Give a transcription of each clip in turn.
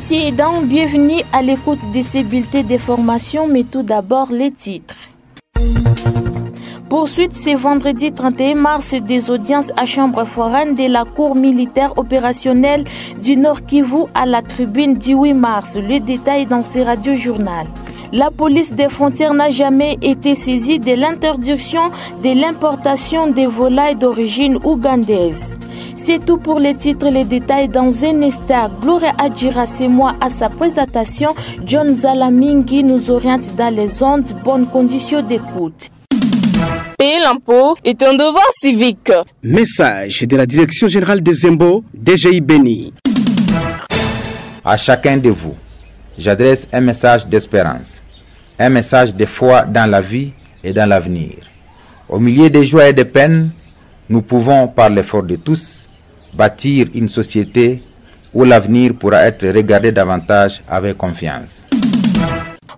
Ceci est donc bienvenue à l'écoute de ces bulletins d'information, mais tout d'abord les titres. Poursuite ce vendredi 31 mars des audiences à chambre foraine de la Cour militaire opérationnelle du Nord Kivu à la tribune du 8 mars. Le détail dans ce radio-journal. La police des frontières n'a jamais été saisie de l'interdiction de l'importation des volailles d'origine ougandaise. C'est tout pour les titres, les détails dans un instant. Gloria Adjira, c'est moi à sa présentation. John Zalamingi nous oriente dans les ondes. Bonnes conditions d'écoute. Payer l'impôt est un devoir civique. Message de la Direction générale des impôts, DGI Béni. À chacun de vous, j'adresse un message d'espérance, un message de foi dans la vie et dans l'avenir. Au milieu des joies et des peines, nous pouvons, par l'effort de tous, bâtir une société où l'avenir pourra être regardé davantage avec confiance.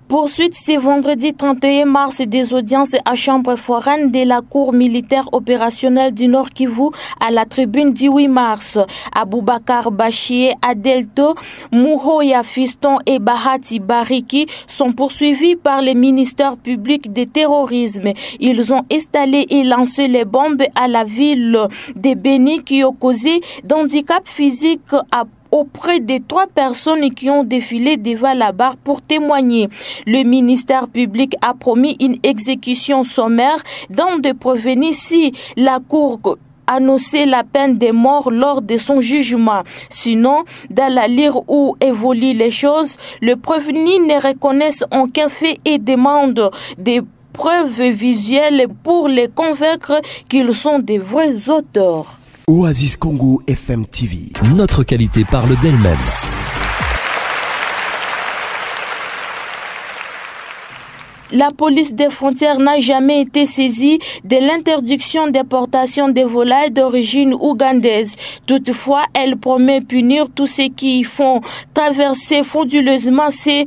Poursuite ce vendredi 31 mars des audiences à chambre foraine de la Cour militaire opérationnelle du Nord Kivu à la tribune du 8 mars. Aboubakar Bachie, Adelto, Mouhoya Fiston et Bahati Bariki sont poursuivis par les ministères publics de terrorisme. Ils ont installé et lancé les bombes à la ville de Béni qui ont causé d'handicap physique auprès de 3 personnes qui ont défilé devant la barre pour témoigner. Le ministère public a promis une exécution sommaire dans de prévenir si la Cour annonçait la peine de mort lors de son jugement. Sinon, dans la lire où évoluent les choses, le prévenu ne reconnaisse aucun fait et demande des preuves visuelles pour les convaincre qu'ils sont des vrais auteurs. Oasis Congo FM TV. Notre qualité parle d'elle-même. La police des frontières n'a jamais été saisie de l'interdiction d'importation des volailles d'origine ougandaise. Toutefois, elle promet punir tous ceux qui font traverser frauduleusement ces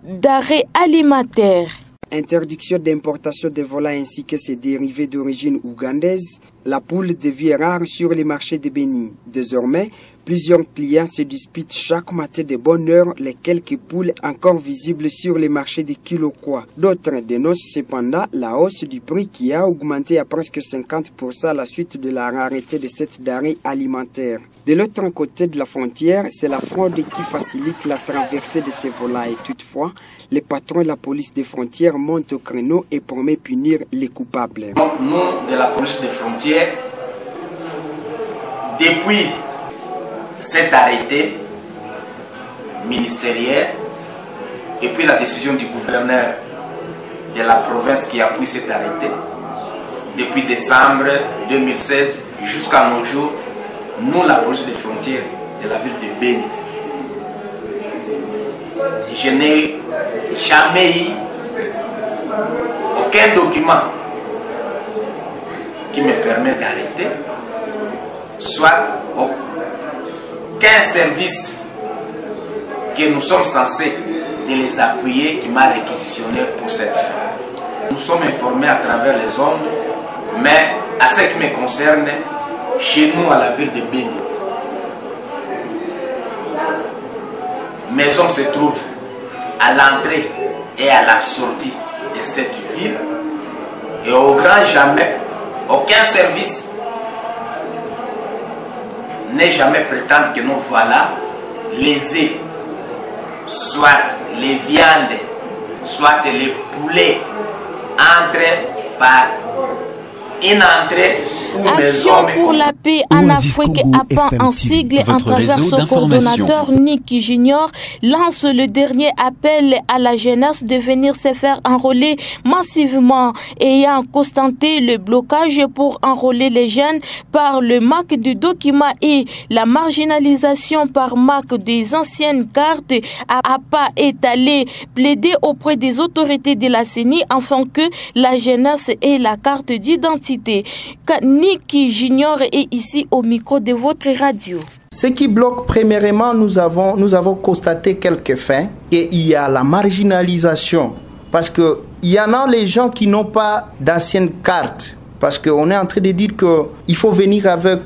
denrées alimentaires. Interdiction d'importation des volailles ainsi que ses dérivés d'origine ougandaise, la poule devient rare sur les marchés de Béni. Désormais, plusieurs clients se disputent chaque matin de bonne heure les quelques poules encore visibles sur les marchés de Kilokwa. D'autres dénoncent cependant la hausse du prix qui a augmenté à presque 50% à la suite de la rareté de cette denrée alimentaire. De l'autre côté de la frontière, c'est la fraude qui facilite la traversée de ces volailles. Toutefois, les patrons de la police des frontières montent au créneau et promettent punir les coupables. Nous, de la police des frontières, depuis cet arrêté ministériel et puis la décision du gouverneur de la province qui a pris cet arrêté, depuis décembre 2016 jusqu'à nos jours, nous, la police des frontières de la ville de Béni, je n'ai jamais eu aucun document qui me permet d'arrêter, soit aucun service que nous sommes censés de les appuyer qui m'a réquisitionné pour cette fin. Nous sommes informés à travers les ondes, mais à ce qui me concerne, chez nous à la ville de Béni, mes hommes se trouvent à l'entrée et à la sortie de cette ville et au grand jamais, aucun service n'est jamais prétendre que nous voilà les œufs, soit les viandes, soit les poulets entrent par une entrée. Action pour la paix en Afrique, APAN en sigle, en travers son coordonnateur Nick Junior, lance le dernier appel à la jeunesse de venir se faire enrôler massivement, ayant constaté le blocage pour enrôler les jeunes par le manque de documents et la marginalisation par manque des anciennes cartes. APA est allé plaider auprès des autorités de la CENI afin que la jeunesse ait la carte d'identité. Nicky Junior est ici au micro de votre radio. Ce qui bloque, premièrement, nous avons constaté quelques faits, qu'il y a la marginalisation, parce qu'il y en a les gens qui n'ont pas d'anciennes cartes. parce qu'on est en train de dire qu'il faut venir avec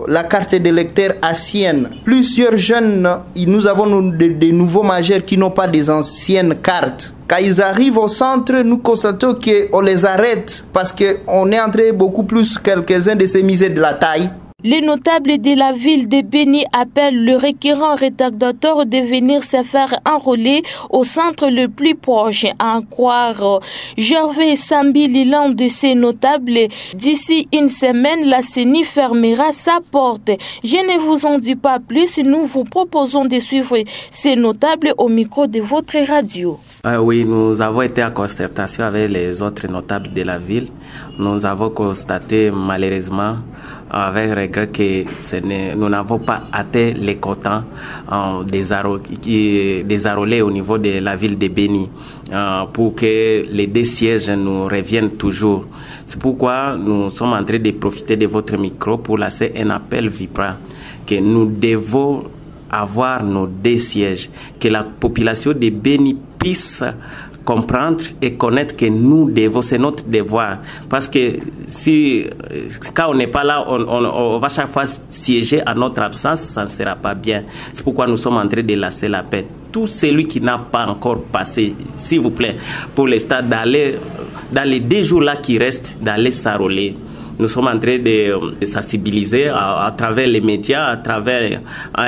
la carte d'électeur ancienne. Plusieurs jeunes, nous avons des nouveaux majeurs qui n'ont pas des anciennes cartes. Quand ils arrivent au centre, nous constatons qu'on les arrête parce qu'on est en train beaucoup plus quelques-uns de se miser de la taille. Les notables de la ville de Béni appellent le requérant rédacteur de venir se faire enrôler au centre le plus proche. À en croire Gervais Sambi, l'un de ces notables, d'ici une semaine, la CENI fermera sa porte. Je ne vous en dis pas plus, nous vous proposons de suivre ces notables au micro de votre radio. Oui, nous avons été en concertation avec les autres notables de la ville. Nous avons constaté malheureusement avec regret que nous n'avons pas atteint les quotas désarrolés au niveau de la ville de Béni pour que les 2 sièges nous reviennent toujours. C'est pourquoi nous sommes en train de profiter de votre micro pour lancer un appel vibrant que nous devons avoir nos 2 sièges, que la population de Béni puisse comprendre et connaître que nous devons, c'est notre devoir. Parce que quand on n'est pas là, on va chaque fois siéger à notre absence, ça ne sera pas bien. C'est pourquoi nous sommes en train de lancer l'appel. Tout celui qui n'a pas encore passé, s'il vous plaît, pour l'instant, d'aller dans les 2 jours-là qui restent, d'aller s'enrôler. Nous sommes en train de sensibiliser à travers les médias, à travers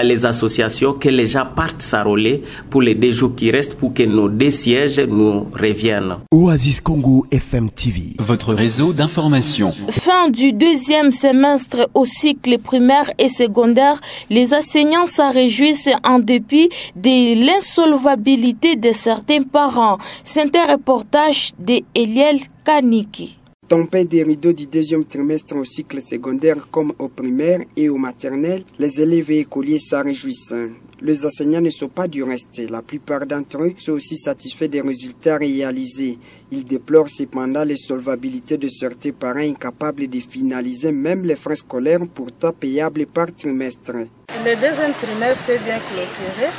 les associations, que les gens partent s'enrôler pour les 2 jours qui restent pour que nos 2 sièges nous reviennent. Oasis Congo FM TV, votre réseau d'information. Fin du 2e semestre au cycle primaire et secondaire, les enseignants s'en réjouissent en dépit de l'insolvabilité de certains parents. C'est un reportage de Eliel Kaniki. Tombé des rideaux du 2e trimestre au cycle secondaire comme au primaire et au maternel, les élèves et écoliers s'en réjouissent. Les enseignants ne sont pas du reste. La plupart d'entre eux sont aussi satisfaits des résultats réalisés. Ils déplorent cependant les solvabilités de certains parents incapables de finaliser même les frais scolaires pourtant payables par trimestre. Le 2e trimestre est bien clôturé.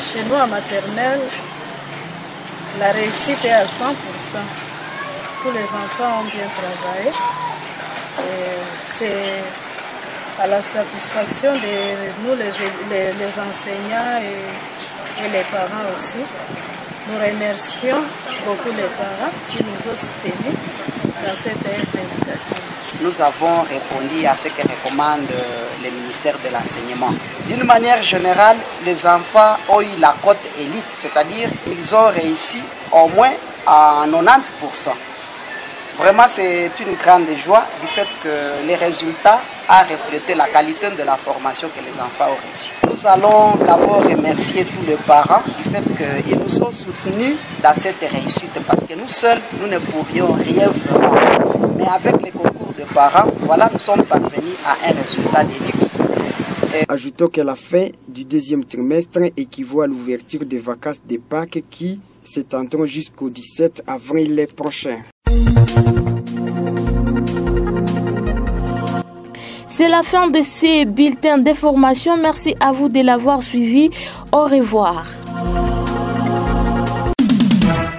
Chez nous, à maternelle, la réussite est à 100%. Tous les enfants ont bien travaillé. C'est à la satisfaction de nous, les enseignants et les parents aussi. Nous remercions beaucoup les parents qui nous ont soutenus dans cette œuvre éducative. Nous avons répondu à ce que recommande le ministère de l'Enseignement. D'une manière générale, les enfants ont eu la cote élite, c'est-à-dire ils ont réussi au moins à 90%. Vraiment, c'est une grande joie du fait que les résultats ont reflété la qualité de la formation que les enfants ont reçue. Nous allons d'abord remercier tous les parents du fait qu'ils nous ont soutenus dans cette réussite parce que nous seuls, nous ne pourrions rien vraiment. Mais avec les concours de parents, voilà, nous sommes parvenus à un résultat de luxe. Ajoutons que la fin du 2e trimestre équivaut à l'ouverture des vacances de Pâques qui s'étendront jusqu'au 17 avril prochain. C'est la fin de ces bulletins d'information. Merci à vous de l'avoir suivi. Au revoir.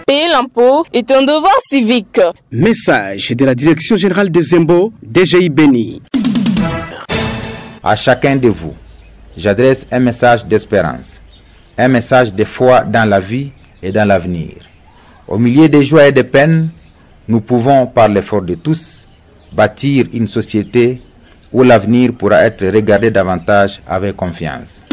Payer l'impôt est un devoir civique. Message de la Direction générale des impôts, DGI Béni. À chacun de vous, j'adresse un message d'espérance, un message de foi dans la vie et dans l'avenir. Au milieu des joies et des peines, nous pouvons, par l'effort de tous, bâtir une société où l'avenir pourra être regardé davantage avec confiance.